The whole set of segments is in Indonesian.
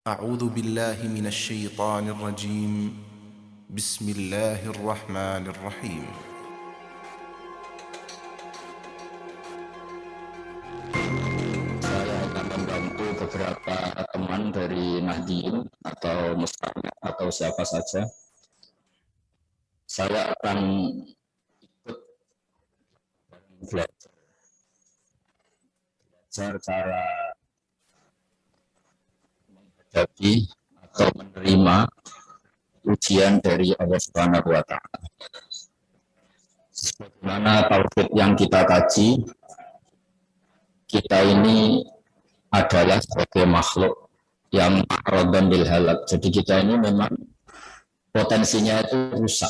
أعوذ بالله من الشيطان الرجيم. بسم الله الرحمن الرحيم. Saya akan membantu beberapa teman dari Nahdien atau Mustaqim atau siapa saja. Saya akan ikut belajar cara menghadapi atau menerima ujian dari Allah Subhanahu wa Ta'ala. Sebagaimana tauhid yang kita kaji, kita ini adalah sebagai makhluk yang ma'radan lil halak. Jadi kita ini memang potensinya itu rusak.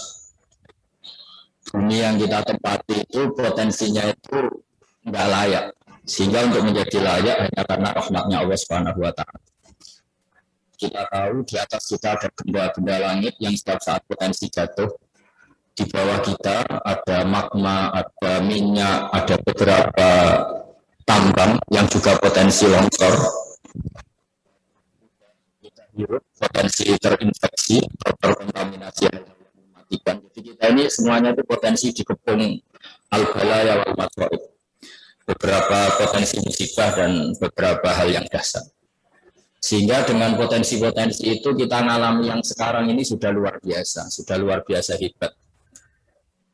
Bumi yang kita tempati itu potensinya itu nggak layak. Sehingga untuk menjadi layak hanya karena rahmatnya Allah Subhanahu wa Ta'ala. Kita tahu di atas kita ada benda-benda langit yang setiap saat potensi jatuh. Di bawah kita ada magma, ada minyak, ada beberapa tambang yang juga potensi longsor. Kita hirup potensi terinfeksi atau terkontaminasi mematikan. Jadi kita ini semuanya itu potensi dikepung al-balaya wal masra'ib. Beberapa potensi musibah dan beberapa hal yang dahsyat. Sehingga dengan potensi-potensi itu kita mengalami yang sekarang ini sudah luar biasa hebat.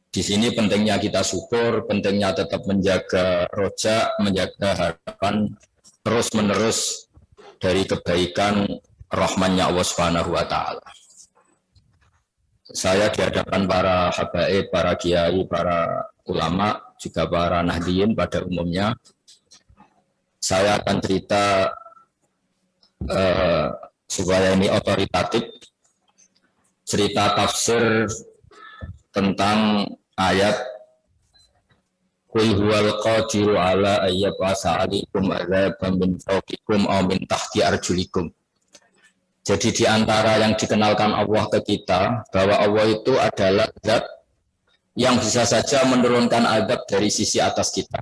Di sini pentingnya kita syukur, pentingnya tetap menjaga roja, menjaga harapan terus-menerus dari kebaikan rahmannya Allah Subhanahu wa Ta'ala. Saya di hadapan para habaib, para kiai, para ulama, juga para nahdien pada umumnya, saya akan cerita supaya ini otoritatif, cerita tafsir tentang ayat Qul huwal qadiru ala ayyab'asa 'alaikum 'adzaban min fawqikum aw min tahti arjulikum. Jadi di antara yang dikenalkan Allah ke kita bahwa Allah itu adalah zat yang bisa saja menurunkan azab dari sisi atas kita.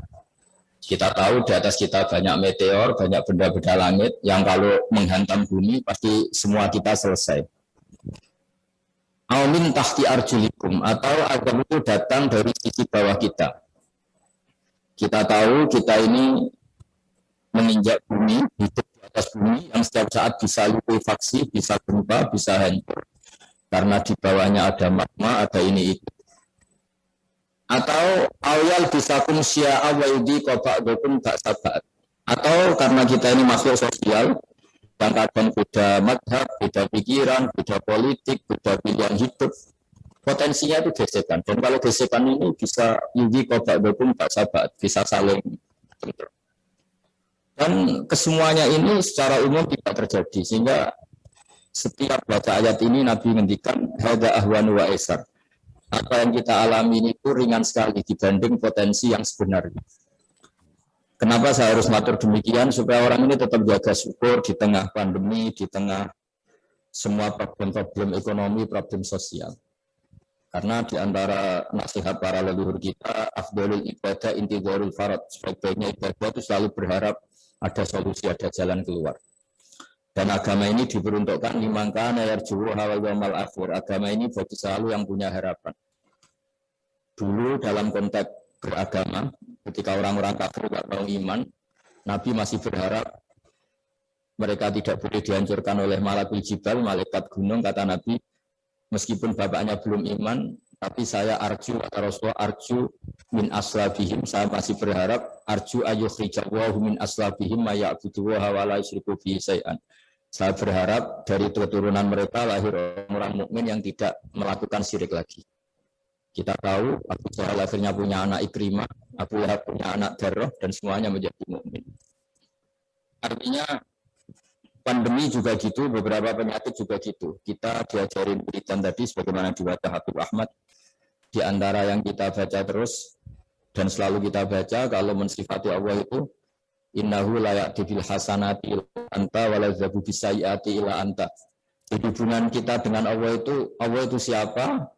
Kita tahu di atas kita banyak meteor, banyak benda-benda langit yang kalau menghantam bumi pasti semua kita selesai. Amin tahti arjulikum, atau azab itu datang dari sisi bawah kita. Kita tahu kita ini menginjak bumi, hidup di atas bumi yang setiap saat bisa likuifaksi, bisa gempa, bisa hancur. Karena di bawahnya ada magma, ada ini itu. Atau awal bisa kumsya awaldi koba'dokum ba'sabat. Atau karena kita ini makhluk sosial, yang kadang beda madhab, beda pikiran, beda politik, beda pilihan hidup, potensinya itu gesekan. Dan kalau gesekan ini bisa yugi koba'dokum ba'sabat, bisa saling. Dan kesemuanya ini secara umum tidak terjadi, sehingga setiap baca ayat ini Nabi ngendikan hadza ahwanu wa aisar. Apa yang kita alami ini itu ringan sekali dibanding potensi yang sebenarnya. Kenapa saya harus matur demikian? Supaya orang ini tetap jaga syukur di tengah pandemi, di tengah semua problem-problem ekonomi, problem sosial. Karena di antara nasihat para leluhur kita, afdhalul ibadah intidharul farad. Sebaik-baiknya ibadah itu selalu berharap ada solusi, ada jalan keluar. Dan agama ini diperuntukkan limangkana yarjuhu hawal yaumil akhir. Agama ini bagi selalu yang punya harapan. Dulu dalam konteks beragama, ketika orang-orang kafir tidak mau iman, Nabi masih berharap mereka tidak boleh dihancurkan oleh malakul jibal, malaikat gunung. Kata Nabi, meskipun bapaknya belum iman, tapi saya arju atau Rasulullah arju min aslabihim, saya masih berharap arju ayyukhrijawahu min aslabihim maya'buduwaha wa la yusyriku bihi syai'an. Saya berharap dari keturunan mereka lahir orang mukmin yang tidak melakukan syirik lagi. Kita tahu Abu Jahal akhirnya punya anak Ikrimah, Abu Lahab punya anak Darrah, dan semuanya menjadi mukmin. Artinya pandemi juga gitu, beberapa penyakit juga gitu. Kita diajarin wiridan tadi sebagaimana diwajah Habib Ahmad. Di antara yang kita baca terus dan selalu kita baca kalau mensifati Allah itu innahu la ya'ti bil hasanati illa anta wa la yadhabu bis sayyiati illa anta. Hubungan kita dengan Allah itu siapa?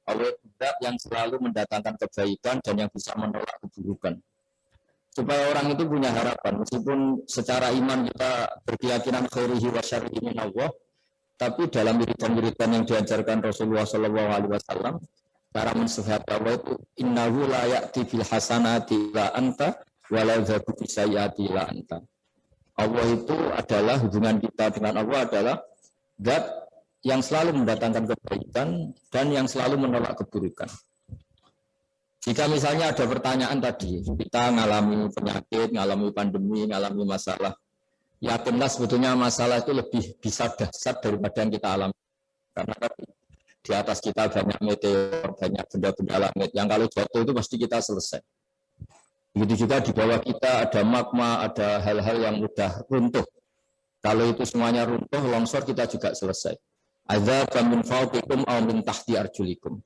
Allah yang selalu mendatangkan kebaikan dan yang bisa menolak keburukan. supaya orang itu punya harapan meskipun secara iman kita berkeyakinan khairihi wa syarrihi min Allah, tapi dalam wiridan-wiridan yang diajarkan Rasulullah Shallallahu Alaihi Wasallam, cara mensifat Allah itu innahu la ya'ti bil hasanati la anta wa la yadhabu bis sayyiati la anta. Allah itu adalah, hubungan kita dengan Allah adalah zat yang selalu mendatangkan kebaikan dan yang selalu menolak keburukan. Jika misalnya ada pertanyaan tadi, kita mengalami penyakit, mengalami pandemi, mengalami masalah, yakinlah sebetulnya masalah itu lebih bisa dahsyat daripada yang kita alami. Karena di atas kita banyak meteor, banyak benda-benda langit yang kalau jatuh itu pasti kita selesai. Begitu juga di bawah kita ada magma, ada hal-hal yang mudah runtuh. Kalau itu semuanya runtuh, longsor kita juga selesai. Adzab min fawqikum aw min tahti arjulikum.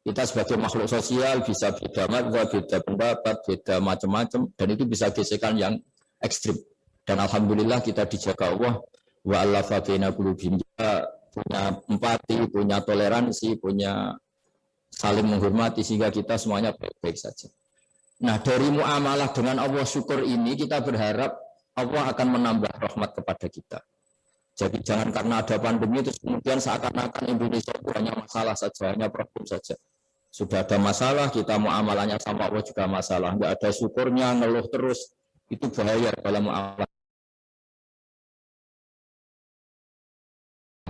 Kita sebagai makhluk sosial bisa beda madzhab, beda pendapat, beda macam-macam, dan itu bisa gesekan yang ekstrim. Dan alhamdulillah kita dijaga Allah, wa allafa baina qulubihim, kita punya empati, punya toleransi, punya saling menghormati sehingga kita semuanya baik-baik saja. Nah, dari muamalah dengan Allah syukur ini kita berharap Allah akan menambah rahmat kepada kita. Jadi jangan karena ada pandemi terus kemudian seakan-akan Indonesia itu hanya masalah saja, hanya problem saja. Sudah ada masalah, kita muamalahnya sama Allah juga masalah. Enggak ada syukurnya, ngeluh terus, itu bahaya dalam muamalah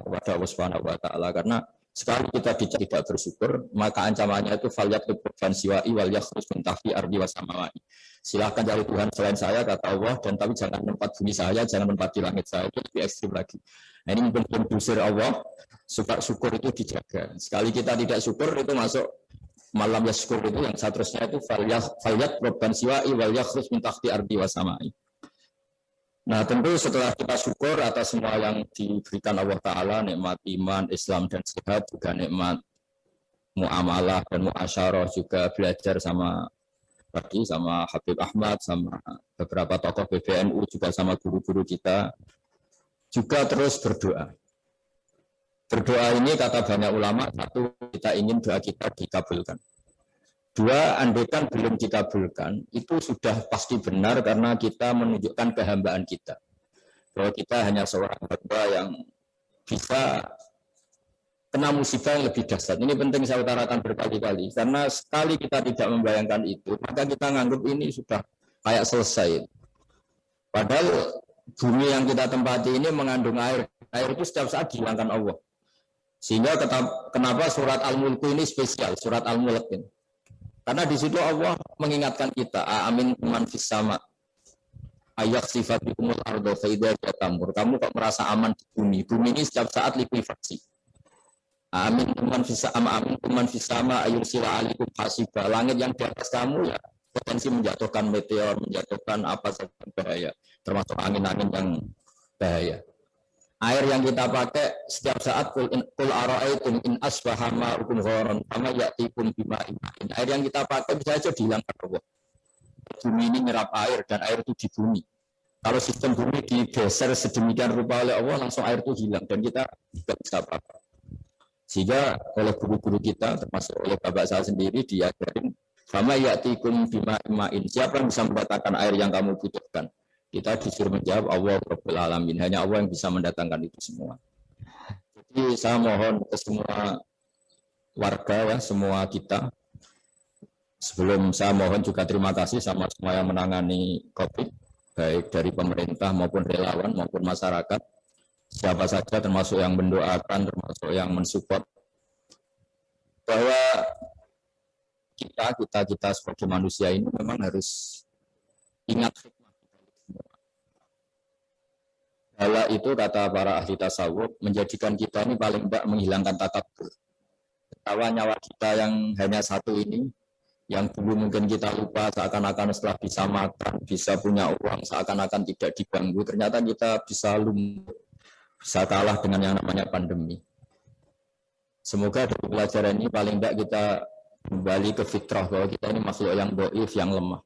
kepada Allah Subhanahu wa taala. Karena sekali kita tidak bersyukur, maka ancamannya itu falyat tuqban siwa'i wal yakhruj min tahti ardi wasamai. Silahkan cari Tuhan selain saya, kata Allah, dan tapi jangan tempat bumi saya, jangan tempat di langit saya, itu lebih ekstrim lagi. Nah, ini mungkin dusir Allah, supaya syukur itu dijaga. Sekali kita tidak syukur, itu masuk malam ya syukur itu yang seterusnya itu falyat tuqban siwa'i wal yakhruj min tahti ardi wasamai. Nah, tentu setelah kita syukur atas semua yang diberikan Allah Ta'ala, nikmat iman, Islam, dan sehat, juga nikmat muamalah dan muasyarah, juga belajar sama Habib Ahmad, sama beberapa tokoh PBNU, juga sama guru-guru kita, juga terus berdoa. Berdoa ini kata banyak ulama, satu, kita ingin doa kita dikabulkan. Dua, andaikan belum dikabulkan, itu sudah pasti benar karena kita menunjukkan kehambaan kita. Bahwa kita hanya seorang hamba yang bisa kena musibah yang lebih dahsyat. Ini penting saya utarakan berkali-kali. Karena sekali kita tidak membayangkan itu, maka kita menganggap ini sudah kayak selesai. Padahal bumi yang kita tempati ini mengandung air. Air itu setiap saat dihilangkan Allah. Sehingga kenapa surat Al-Mulk ini spesial, surat Al-Mulk ini. Karena di situ Allah mengingatkan kita, amin man fis sama, ayak sifat bikumul ardo faidah jatamur. Kamu kok merasa aman di bumi? Bumi ini setiap saat likuifaksi. Amin man fis sama, ayur sila alikum hasibah. Langit yang di atas kamu ya potensi menjatuhkan meteor, menjatuhkan apa saja bahaya, termasuk angin-angin yang bahaya. Air yang kita pakai setiap saat kul ara'aitum in asbaha ma'ukum gharan kama ya'tikum bima'in. Air yang kita pakai bisa saja dihilangkan Allah. Bumi ini nyerap air dan air itu di bumi. Kalau sistem bumi digeser sedemikian rupa oleh Allah, langsung air itu hilang dan kita tidak bisa apa-apa. Sehingga oleh guru-guru kita, termasuk oleh bapak saya sendiri, diajarin kama ya'tikum bima'in. Siapa yang bisa mendatangkan air yang kamu butuhkan? Kita disuruh menjawab Allah Rabbul Alamin. Hanya Allah yang bisa mendatangkan itu semua. Jadi saya mohon ke semua warga, ya, semua kita. Sebelum saya mohon juga terima kasih sama semua yang menangani COVID, baik dari pemerintah maupun relawan maupun masyarakat. Siapa saja termasuk yang mendoakan, termasuk yang mensupport. Bahwa kita sebagai manusia ini memang harus ingat Hala itu kata para ahli tasawuf menjadikan kita ini paling tidak menghilangkan takabur. Bahwa nyawa kita yang hanya satu ini, yang dulu mungkin kita lupa seakan-akan setelah bisa makan, bisa punya uang, seakan-akan tidak diganggu, ternyata kita bisa lumpuh, bisa kalah dengan yang namanya pandemi. Semoga dari pelajaran ini paling tidak kita kembali ke fitrah bahwa kita ini makhluk yang dhaif, yang lemah.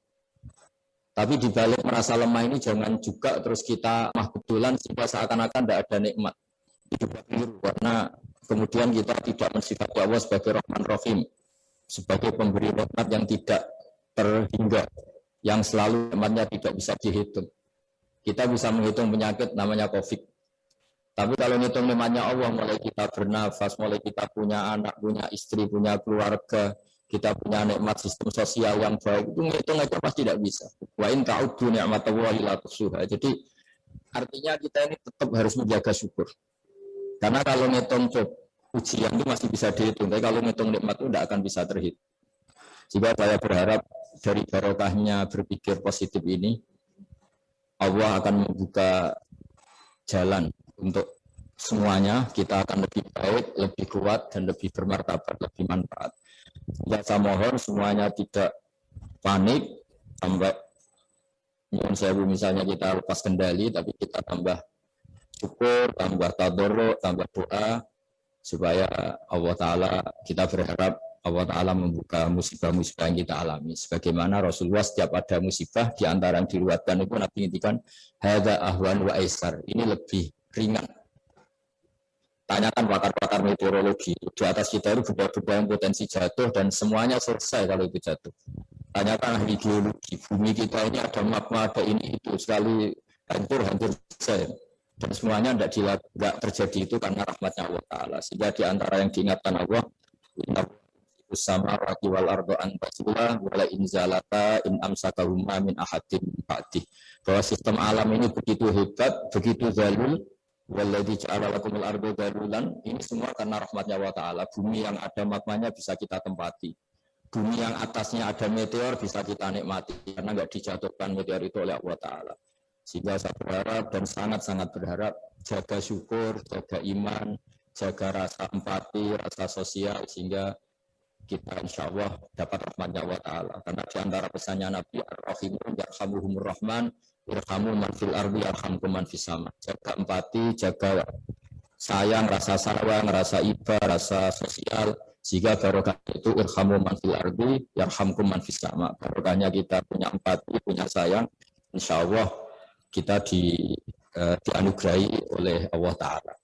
Tapi dibalik merasa lemah ini jangan juga terus kita kebetulan sehingga seakan-akan tidak ada nikmat. Itu keliru karena kemudian kita tidak mensifati Allah sebagai Rahman Rahim, sebagai pemberi nikmat yang tidak terhingga. yang selalu nikmatnya tidak bisa dihitung. Kita bisa menghitung penyakit namanya COVID. Tapi kalau ngitung nikmatnya Allah, mulai kita bernafas, mulai kita punya anak, punya istri, punya keluarga, kita punya nikmat sistem sosial yang baik, itu ngitung aja pasti tidak bisa. Wa in ta'uddu ni'matallahi la tuhsuha. Jadi artinya kita ini tetap harus menjaga syukur. Karena kalau ngitung ujian itu masih bisa dihitung, tapi kalau ngitung nikmat itu tidak akan bisa terhitung. Jika saya berharap dari barokahnya berpikir positif ini, Allah akan membuka jalan untuk semuanya, kita akan lebih baik, lebih kuat, dan lebih bermartabat, lebih manfaat. Ya, saya mohon semuanya tidak panik, sampai misalnya kita lepas kendali, tapi kita tambah syukur, tambah tadarruk, tambah doa, supaya Allah Ta'ala, kita berharap Allah Ta'ala membuka musibah-musibah yang kita alami. Sebagaimana Rasulullah setiap ada musibah, di antara yang diriwayatkan itu Nabi ngintikan, hadza ahwan wa aisar, ini lebih ringan. Tanyakan pakar-pakar meteorologi, di atas kita itu benda-benda yang potensi jatuh dan semuanya selesai kalau itu jatuh. Tanyakan ahli geologi, bumi kita ini ada magma, ada ini itu, sekali hancur selesai. Dan semuanya tidak terjadi itu karena rahmatnya Allah Ta'ala. Sehingga di antara yang diingatkan Allah, sama raki wal ardo antasulah wala inzalata in amsakahuma min ahadin ba'dih. Bahwa sistem alam ini begitu hebat, begitu zalul, waladzi ja'ala lakumul ardo zalulan, ini semua karena rahmatnya Allah Ta'ala. Bumi yang ada magmanya bisa kita tempati, bumi yang atasnya ada meteor bisa kita nikmati karena nggak dijatuhkan meteor itu oleh Allah Ta'ala. Sehingga saya berharap dan sangat-sangat berharap, jaga syukur, jaga iman, jaga rasa empati, rasa sosial, sehingga kita insya Allah dapat rahmatnya Allah Ta'ala. Karena di antara pesannya Nabi Ar-Rahimun yarhamuhumur Rahman irhamu man fil ardi yarhamkum man fis sama. Jaga empati, jaga sayang, rasa sayang, rasa iba, rasa sosial, sehingga barokah itu irhamu man fil ardi yarhamkum man fis sama. Barokahnya kita punya empati, punya sayang, insya Allah kita dianugerahi oleh Allah Ta'ala.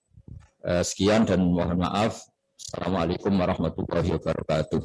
Sekian dan mohon maaf. Assalamualaikum warahmatullahi wabarakatuh.